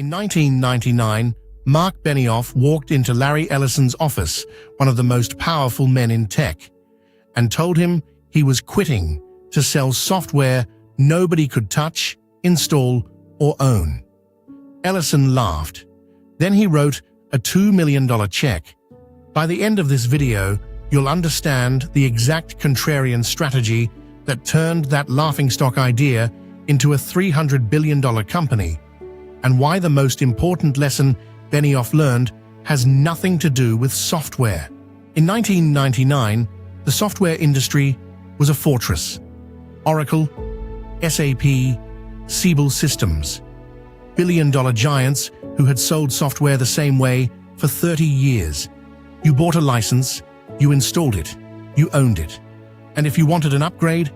In 1999, Marc Benioff walked into Larry Ellison's office, one of the most powerful men in tech, and told him he was quitting to sell software nobody could touch, install, or own. Ellison laughed. Then he wrote a $2 million check. By the end of this video, you'll understand the exact contrarian strategy that turned that laughingstock idea into a $300 billion company, and why the most important lesson Benioff learned has nothing to do with software. In 1999, the software industry was a fortress. Oracle, SAP, Siebel Systems, billion-dollar giants who had sold software the same way for 30 years. You bought a license, you installed it, you owned it. And if you wanted an upgrade,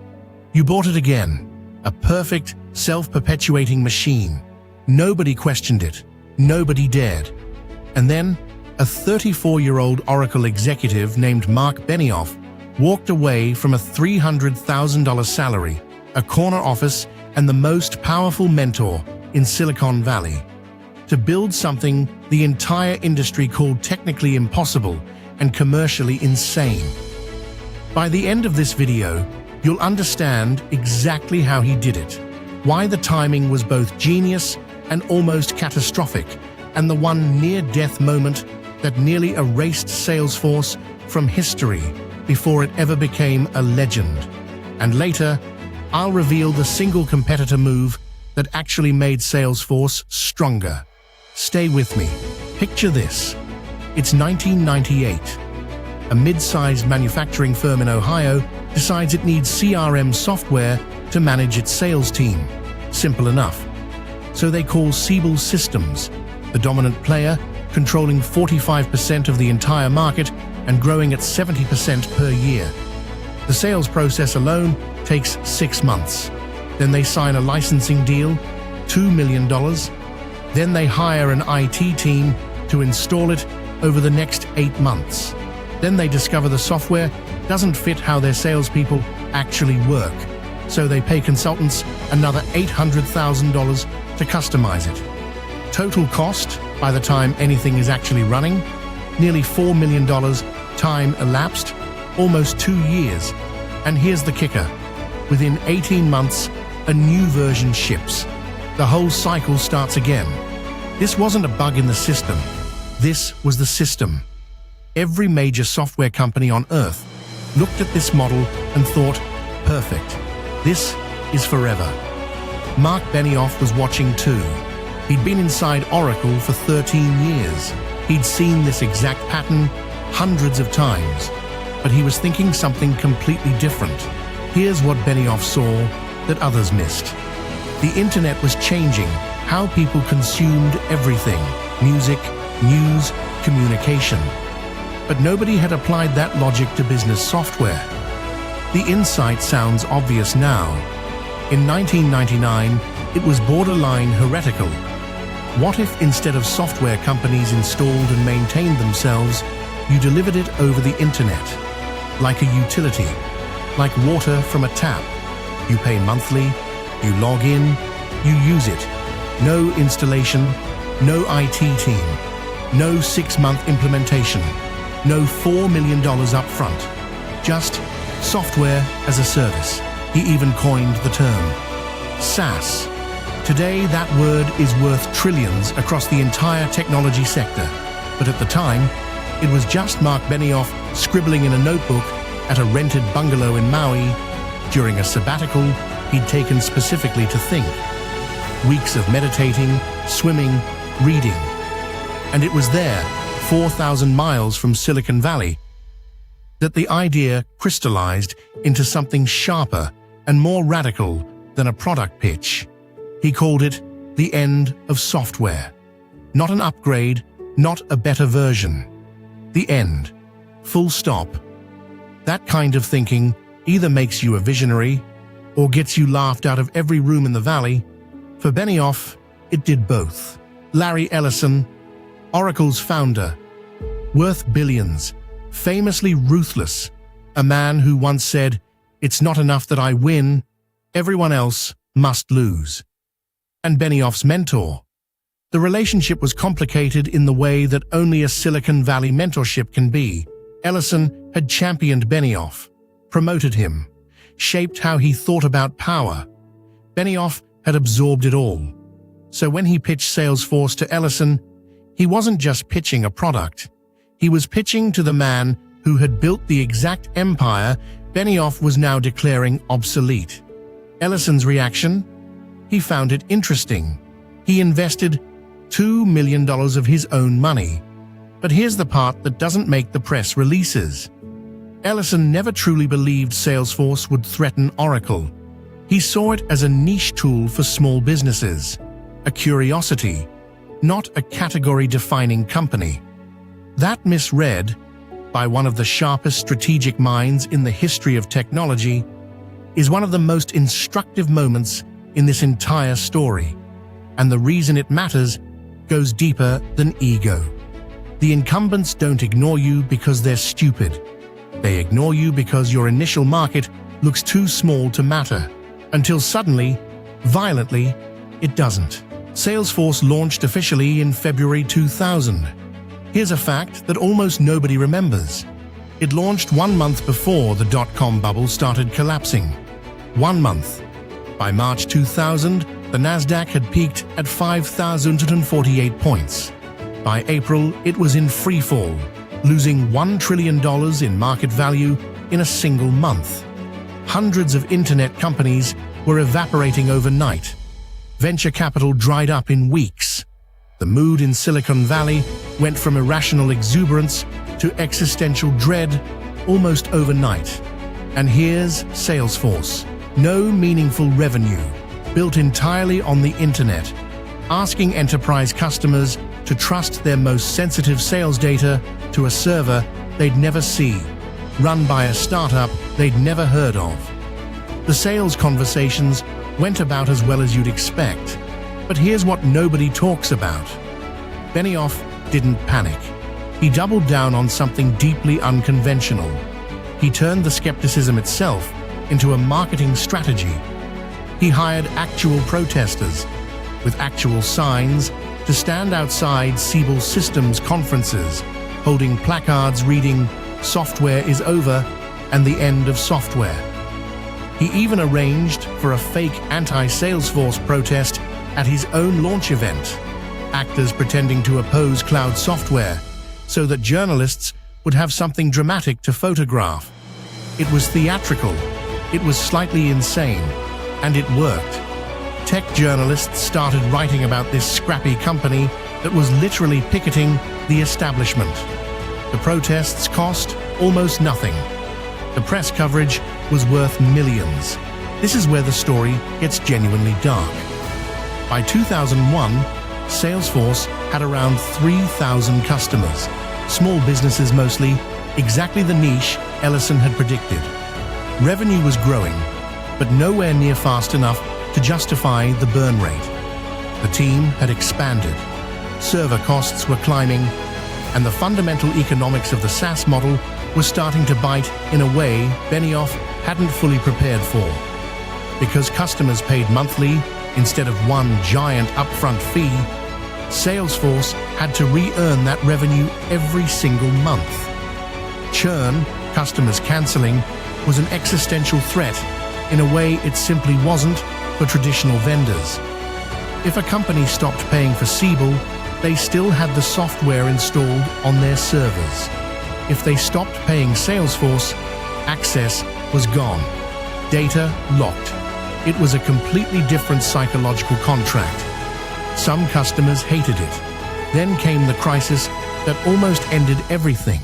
you bought it again. A perfect, self-perpetuating machine. Nobody questioned it. Nobody dared. And then, a 34-year-old Oracle executive named Marc Benioff walked away from a $300,000 salary, a corner office, and the most powerful mentor in Silicon Valley, to build something the entire industry called technically impossible and commercially insane. By the end of this video, you'll understand exactly how he did it, why the timing was both genius and almost catastrophic, and the one near-death moment that nearly erased Salesforce from history before it ever became a legend. And later, I'll reveal the single competitor move that actually made Salesforce stronger. Stay with me. Picture this. It's 1998. A mid-sized manufacturing firm in Ohio decides it needs CRM software to manage its sales team. Simple enough. So they call Siebel Systems, the dominant player, controlling 45% of the entire market and growing at 70% per year. The sales process alone takes 6 months. Then they sign a licensing deal, $2 million. Then they hire an IT team to install it over the next 8 months. Then they discover the software doesn't fit how their salespeople actually work, so they pay consultants another $800,000 to customize it. Total cost, by the time anything is actually running, nearly $4 million, time elapsed, almost 2 years. And here's the kicker. Within 18 months, a new version ships. The whole cycle starts again. This wasn't a bug in the system. This was the system. Every major software company on Earth looked at this model and thought, perfect. This is forever. Marc Benioff was watching too. He'd been inside Oracle for 13 years. He'd seen this exact pattern hundreds of times, but he was thinking something completely different. Here's what Benioff saw that others missed. The internet was changing how people consumed everything: music, news, communication. But nobody had applied that logic to business software. The insight sounds obvious now. In 1999, it was borderline heretical. What if instead of software companies installed and maintained themselves, you delivered it over the internet? Like a utility, like water from a tap. You pay monthly, you log in, you use it. No installation, no IT team, no 6-month implementation, no $4 million up front. Just software as a service. He even coined the term SaaS. Today, that word is worth trillions across the entire technology sector. But at the time, it was just Marc Benioff scribbling in a notebook at a rented bungalow in Maui during a sabbatical he'd taken specifically to think. Weeks of meditating, swimming, reading. And it was there, 4,000 miles from Silicon Valley, that the idea crystallized into something sharper and more radical than a product pitch. He called it the end of software. Not an upgrade, not a better version. The end. Full stop. That kind of thinking either makes you a visionary or gets you laughed out of every room in the valley. For Benioff, it did both. Larry Ellison, Oracle's founder, worth billions, famously ruthless, a man who once said, "It's not enough that I win, everyone else must lose." And Benioff's mentor, The relationship was complicated in the way that only a Silicon Valley mentorship can be. Ellison had championed Benioff, promoted him, shaped how he thought about power. Benioff had absorbed it all. So when he pitched Salesforce to Ellison, he wasn't just pitching a product. He was pitching to the man who had built the exact empire Benioff was now declaring obsolete. Ellison's reaction? He found it interesting. He invested $2 million of his own money. But here's the part that doesn't make the press releases. Ellison never truly believed Salesforce would threaten Oracle. He saw it as a niche tool for small businesses, a curiosity, not a category-defining company. That misread, by one of the sharpest strategic minds in the history of technology, is one of the most instructive moments in this entire story. And the reason it matters goes deeper than ego. The incumbents don't ignore you because they're stupid. They ignore you because your initial market looks too small to matter, until suddenly, violently, it doesn't. Salesforce launched officially in February 2000. Here's a fact that almost nobody remembers. It launched 1 month before the dot-com bubble started collapsing. 1 month. By March 2000, the Nasdaq had peaked at 5,048 points. By April, it was in free fall, losing $1 trillion in market value in a single month. Hundreds of internet companies were evaporating overnight. Venture capital dried up in weeks. The mood in Silicon Valley went from irrational exuberance to existential dread almost overnight. And here's Salesforce. No meaningful revenue, built entirely on the internet, asking enterprise customers to trust their most sensitive sales data to a server they'd never see, run by a startup they'd never heard of. The sales conversations went about as well as you'd expect, but here's what nobody talks about. Benioff didn't panic. He doubled down on something deeply unconventional. He turned the skepticism itself into a marketing strategy. He hired actual protesters, with actual signs, to stand outside Siebel Systems conferences, holding placards reading, "Software is over," and the end of software. He even arranged for a fake anti-Salesforce protest at his own launch event, actors pretending to oppose cloud software, so that journalists would have something dramatic to photograph. It was theatrical, it was slightly insane, and it worked. Tech journalists started writing about this scrappy company that was literally picketing the establishment. The protests cost almost nothing. The press coverage was worth millions. This is where the story gets genuinely dark. By 2001, Salesforce had around 3,000 customers, small businesses mostly, exactly the niche Ellison had predicted. Revenue was growing, but nowhere near fast enough to justify the burn rate. The team had expanded, server costs were climbing, and the fundamental economics of the SaaS model were starting to bite in a way Benioff hadn't fully prepared for. Because customers paid monthly instead of one giant upfront fee, Salesforce had to re-earn that revenue every single month. Churn, customers canceling, was an existential threat in a way it simply wasn't for traditional vendors. If a company stopped paying for Siebel, they still had the software installed on their servers. If they stopped paying Salesforce, access was gone. Data locked. It was a completely different psychological contract. Some customers hated it. Then came the crisis that almost ended everything.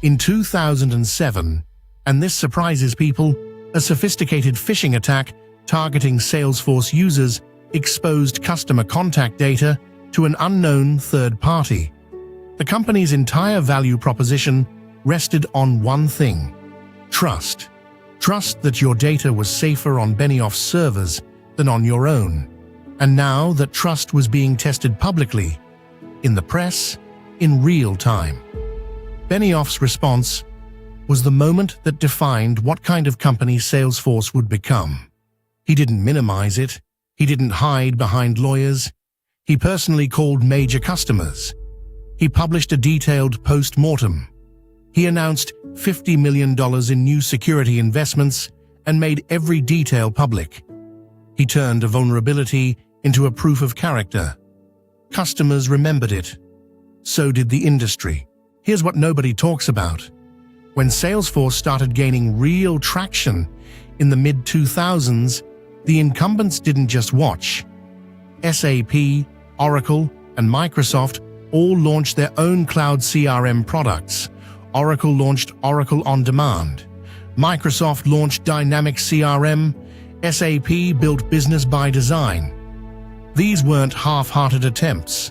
In 2007, and this surprises people, a sophisticated phishing attack targeting Salesforce users exposed customer contact data to an unknown third party. The company's entire value proposition rested on one thing: trust. Trust that your data was safer on Benioff's servers than on your own. And now that trust was being tested publicly, in the press, in real time. Benioff's response was the moment that defined what kind of company Salesforce would become. He didn't minimize it. He didn't hide behind lawyers. He personally called major customers. He published a detailed post-mortem. He announced $50 million in new security investments and made every detail public. He turned a vulnerability into a proof of character. Customers remembered it. So did the industry. Here's what nobody talks about. When Salesforce started gaining real traction in the mid-2000s, the incumbents didn't just watch. SAP, Oracle, and Microsoft all launched their own cloud CRM products. Oracle launched Oracle On Demand. Microsoft launched Dynamics CRM. SAP built Business by Design. These weren't half-hearted attempts.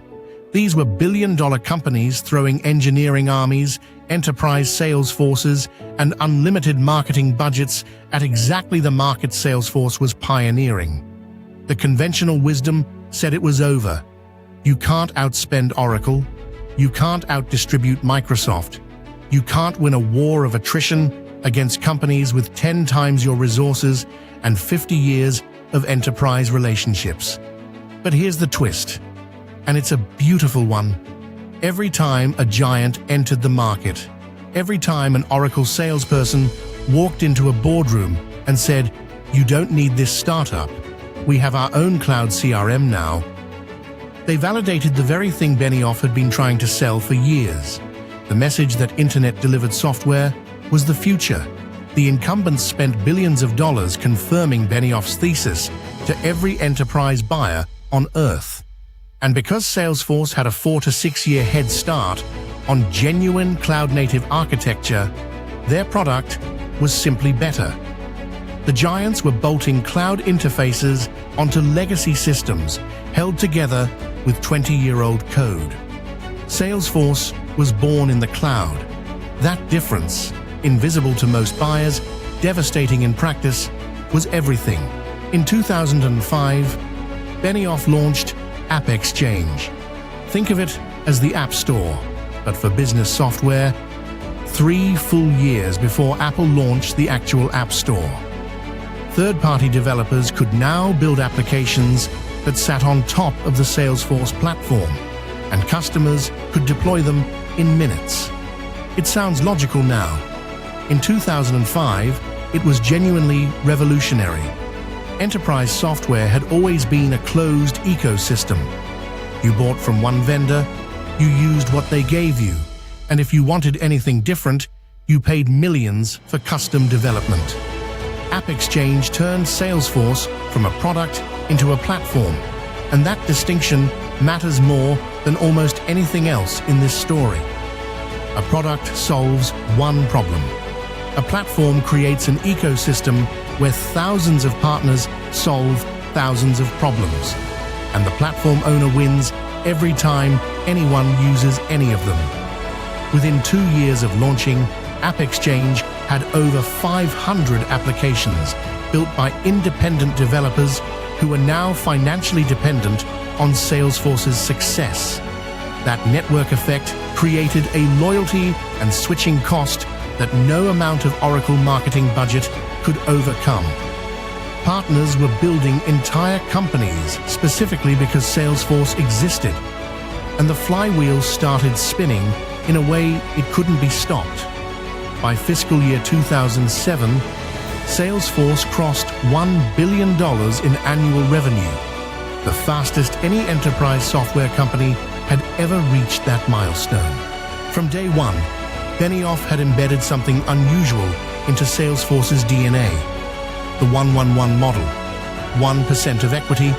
These were billion-dollar companies throwing engineering armies, enterprise sales forces, and unlimited marketing budgets at exactly the market Salesforce was pioneering. The conventional wisdom said it was over. You can't outspend Oracle. You can't outdistribute Microsoft. You can't win a war of attrition against companies with 10 times your resources and 50 years of enterprise relationships. But here's the twist, and it's a beautiful one. Every time a giant entered the market, every time an Oracle salesperson walked into a boardroom and said, "You don't need this startup. We have our own cloud CRM now," they validated the very thing Benioff had been trying to sell for years. The message that internet-delivered software was the future. The incumbents spent billions of dollars confirming Benioff's thesis to every enterprise buyer on Earth. And because Salesforce had a 4 to 6 year head start on genuine cloud-native architecture, their product was simply better. The giants were bolting cloud interfaces onto legacy systems held together with 20-year-old code. Salesforce was born in the cloud. That difference, invisible to most buyers, devastating in practice, was everything. In 2005, Benioff launched AppExchange. Think of it as the App Store, but for business software, 3 full years before Apple launched the actual App Store. Third-party developers could now build applications that sat on top of the Salesforce platform, and customers could deploy them in minutes. It sounds logical now. In 2005, it was genuinely revolutionary. Enterprise software had always been a closed ecosystem. You bought from one vendor, you used what they gave you, and if you wanted anything different, you paid millions for custom development. AppExchange turned Salesforce from a product into a platform, and that distinction matters more than almost anything else in this story. A product solves one problem. A platform creates an ecosystem where thousands of partners solve thousands of problems, and the platform owner wins every time anyone uses any of them. Within 2 years of launching, AppExchange had over 500 applications built by independent developers who are now financially dependent on Salesforce's success. That network effect created a loyalty and switching cost that no amount of Oracle marketing budget could overcome. Partners were building entire companies specifically because Salesforce existed, and the flywheel started spinning in a way it couldn't be stopped. By fiscal year 2007, Salesforce crossed $1 billion in annual revenue, the fastest any enterprise software company had ever reached that milestone. From day one, Benioff had embedded something unusual into Salesforce's DNA, the 1-1-1 model. 1% of equity,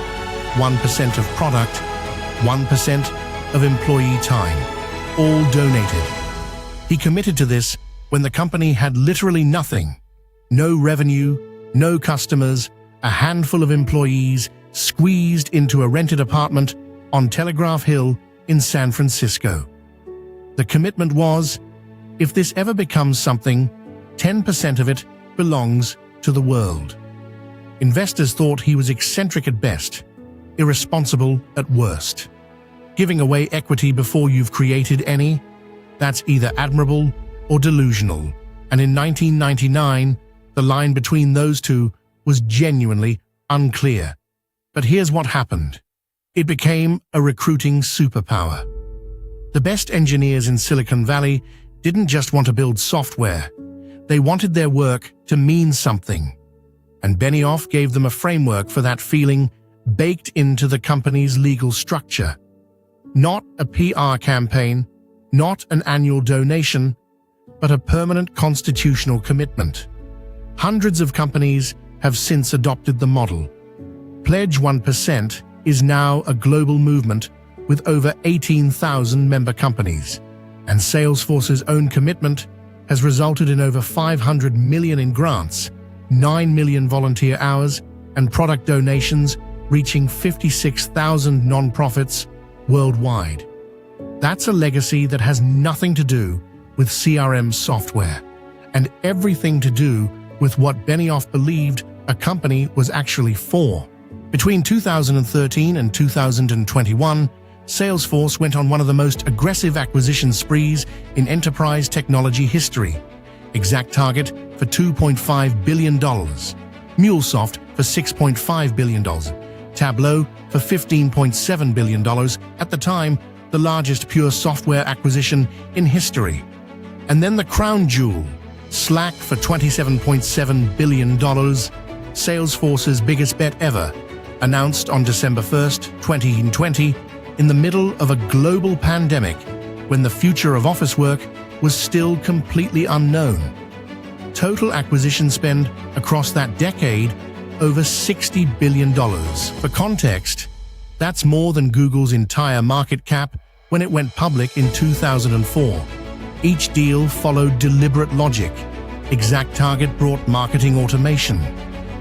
1% of product, 1% of employee time, all donated. He committed to this when the company had literally nothing. No revenue, no customers, a handful of employees squeezed into a rented apartment on Telegraph Hill in San Francisco. The commitment was, if this ever becomes something, 10% of it belongs to the world. Investors thought he was eccentric at best, irresponsible at worst. Giving away equity before you've created any, that's either admirable or delusional. And in 1999, the line between those two was genuinely unclear. But here's what happened. It became a recruiting superpower. The best engineers in Silicon Valley didn't just want to build software. They wanted their work to mean something. And Benioff gave them a framework for that feeling baked into the company's legal structure. Not a PR campaign, not an annual donation, but a permanent constitutional commitment. Hundreds of companies have since adopted the model. Pledge 1% is now a global movement with over 18,000 member companies, and Salesforce's own commitment has resulted in over $500 million in grants, 9 million volunteer hours, and product donations reaching 56,000 nonprofits worldwide. That's a legacy that has nothing to do with CRM software, and everything to do with what Benioff believed a company was actually for. Between 2013 and 2021, Salesforce went on one of the most aggressive acquisition sprees in enterprise technology history. ExactTarget for $2.5 billion, MuleSoft for $6.5 billion, Tableau for $15.7 billion, at the time, the largest pure software acquisition in history. And then the crown jewel, Slack for $27.7 billion, Salesforce's biggest bet ever, announced on December 1st, 2020, in the middle of a global pandemic when the future of office work was still completely unknown. Total acquisition spend across that decade, over $60 billion. For context, that's more than Google's entire market cap when it went public in 2004. Each deal followed deliberate logic. ExactTarget brought marketing automation.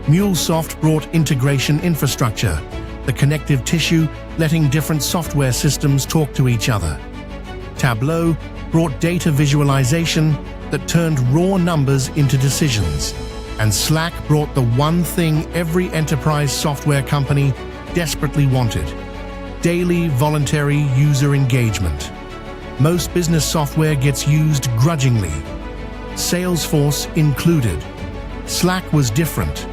MuleSoft brought integration infrastructure, the connective tissue letting different software systems talk to each other. Tableau brought data visualization that turned raw numbers into decisions. And Slack brought the one thing every enterprise software company desperately wanted: daily voluntary user engagement. Most business software gets used grudgingly, Salesforce included. Slack was different.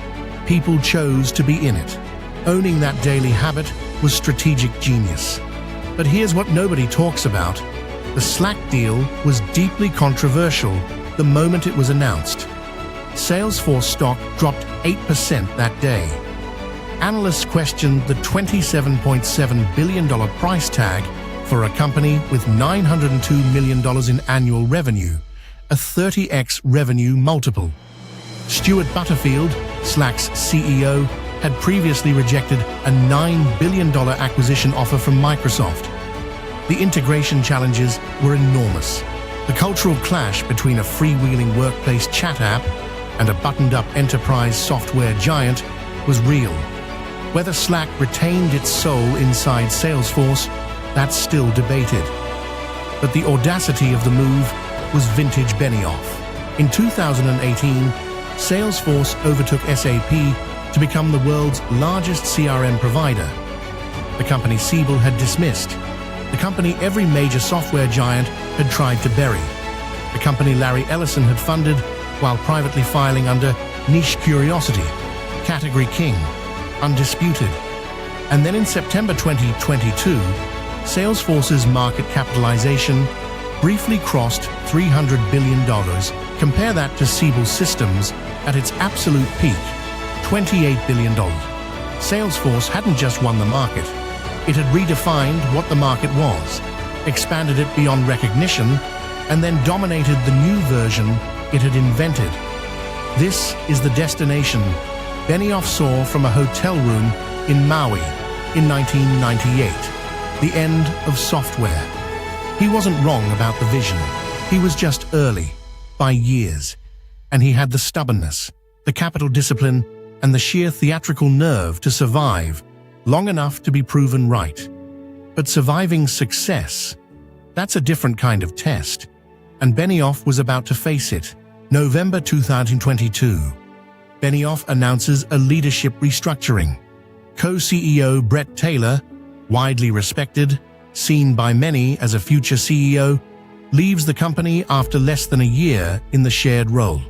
People chose to be in it. Owning that daily habit was strategic genius. But here's what nobody talks about. The Slack deal was deeply controversial the moment it was announced. Salesforce stock dropped 8% that day. Analysts questioned the $27.7 billion price tag for a company with $902 million in annual revenue, a 30x revenue multiple. Stuart Butterfield, Slack's CEO, had previously rejected a $9 billion acquisition offer from Microsoft. The integration challenges were enormous. The cultural clash between a freewheeling workplace chat app and a buttoned-up enterprise software giant was real. Whether Slack retained its soul inside Salesforce, that's still debated. But the audacity of the move was vintage Benioff. In 2018, Salesforce overtook SAP to become the world's largest CRM provider. The company Siebel had dismissed. The company every major software giant had tried to bury. The company Larry Ellison had funded while privately filing under niche curiosity, category king, undisputed. And then in September 2022, Salesforce's market capitalization briefly crossed $300 billion. Compare that to Siebel Systems at its absolute peak, $28 billion. Salesforce hadn't just won the market. It had redefined what the market was, expanded it beyond recognition, and then dominated the new version it had invented. This is the destination Benioff saw from a hotel room in Maui in 1998, the end of software. He wasn't wrong about the vision. He was just early, by years, and he had the stubbornness, the capital discipline, and the sheer theatrical nerve to survive long enough to be proven right. But surviving success, that's a different kind of test, and Benioff was about to face it. November 2022. Benioff announces a leadership restructuring. Co-CEO Brett Taylor, widely respected, seen by many as a future CEO, leaves the company after less than a year in the shared role.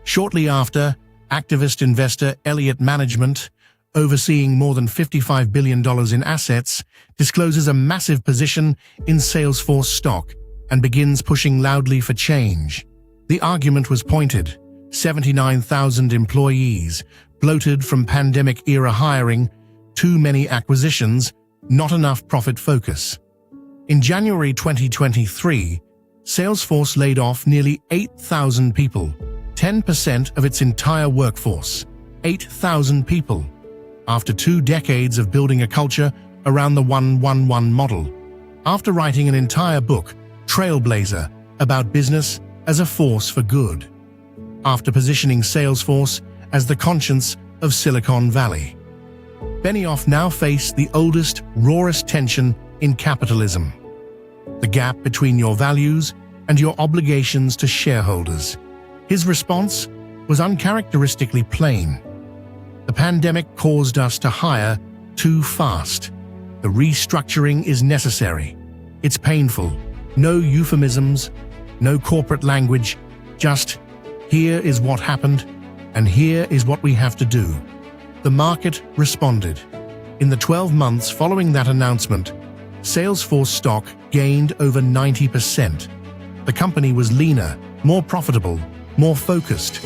Shortly after, activist investor Elliott Management, overseeing more than $55 billion in assets, discloses a massive position in Salesforce stock and begins pushing loudly for change. The argument was pointed: 79,000 employees, bloated from pandemic-era hiring, too many acquisitions, not enough profit focus. In January 2023, Salesforce laid off nearly 8,000 people, 10% of its entire workforce. 8,000 people. After 2 decades of building a culture around the 1-1-1 model. After writing an entire book, Trailblazer, about business as a force for good. After positioning Salesforce as the conscience of Silicon Valley. Benioff now faced the oldest, rawest tension in capitalism: the gap between your values and your obligations to shareholders. His response was uncharacteristically plain. The pandemic caused us to hire too fast. The restructuring is necessary. It's painful. No euphemisms, no corporate language, just here is what happened and here is what we have to do. The market responded. In the 12 months following that announcement, Salesforce stock gained over 90%. The company was leaner, more profitable, more focused.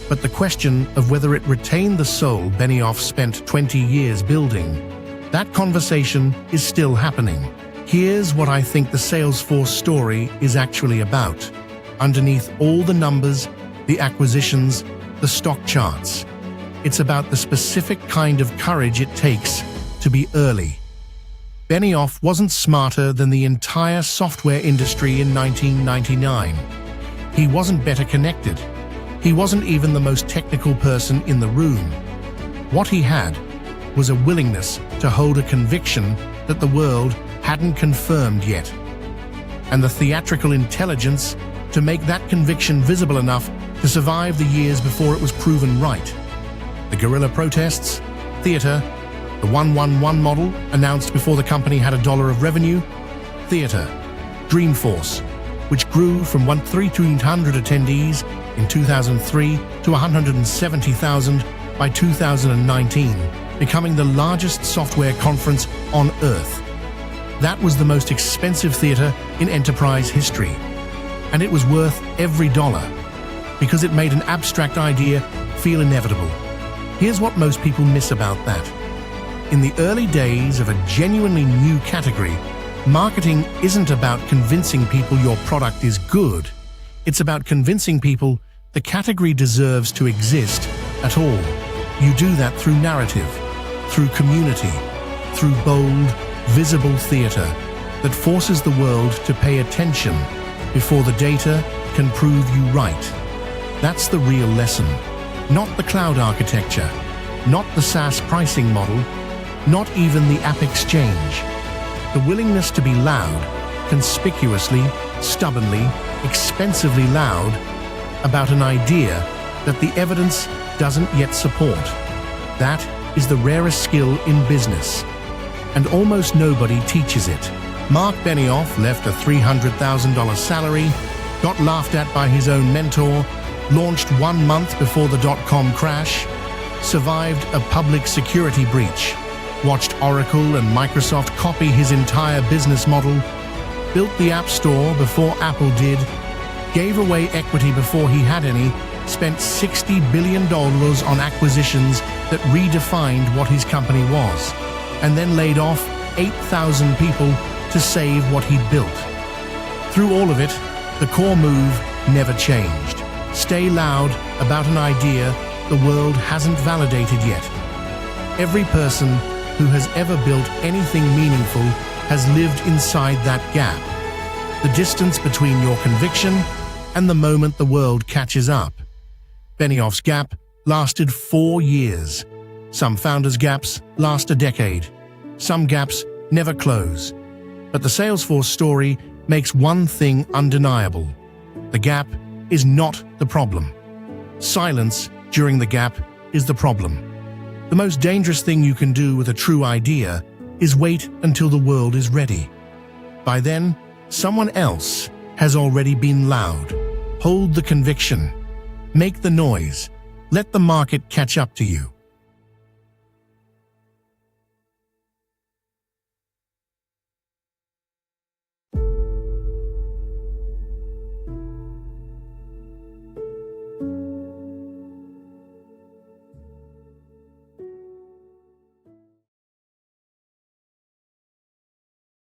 But the question of whether it retained the soul Benioff spent 20 years building, that conversation is still happening. Here's what I think the Salesforce story is actually about. Underneath all the numbers, the acquisitions, the stock charts, it's about the specific kind of courage it takes to be early. Benioff wasn't smarter than the entire software industry in 1999. He wasn't better connected. He wasn't even the most technical person in the room. What he had was a willingness to hold a conviction that the world hadn't confirmed yet, and the theatrical intelligence to make that conviction visible enough to survive the years before it was proven right. The guerrilla protests, theater, the 1-1-1 model announced before the company had $1 of revenue, theater, Dreamforce, which grew from 1,300 attendees in 2003 to 170,000 by 2019, becoming the largest software conference on Earth. That was the most expensive theater in enterprise history, and it was worth every dollar because it made an abstract idea feel inevitable. Here's what most people miss about that. In the early days of a genuinely new category, marketing isn't about convincing people your product is good. It's about convincing people the category deserves to exist at all. You do that through narrative, through community, through bold, visible theater that forces the world to pay attention before the data can prove you right. That's the real lesson. Not the cloud architecture, not the SaaS pricing model, not even the AppExchange. The willingness to be loud, conspicuously, stubbornly, expensively loud about an idea that the evidence doesn't yet support. That is the rarest skill in business, and almost nobody teaches it. Marc Benioff left a $300,000 salary, got laughed at by his own mentor, launched 1 month before the dot-com crash, survived a public security breach, watched Oracle and Microsoft copy his entire business model, built the App Store before Apple did, gave away equity before he had any, spent $60 billion on acquisitions that redefined what his company was, and then laid off 8,000 people to save what he'd built. Through all of it, the core move never changed. Stay loud about an idea the world hasn't validated yet. Every person who has ever built anything meaningful has lived inside that gap. The distance between your conviction and the moment the world catches up. Benioff's gap lasted 4 years. Some founders' gaps last a decade. Some gaps never close. But the Salesforce story makes one thing undeniable. The gap is not the problem. Silence during the gap is the problem. The most dangerous thing you can do with a true idea is wait until the world is ready. By then, someone else has already been loud. Hold the conviction. Make the noise. Let the market catch up to you.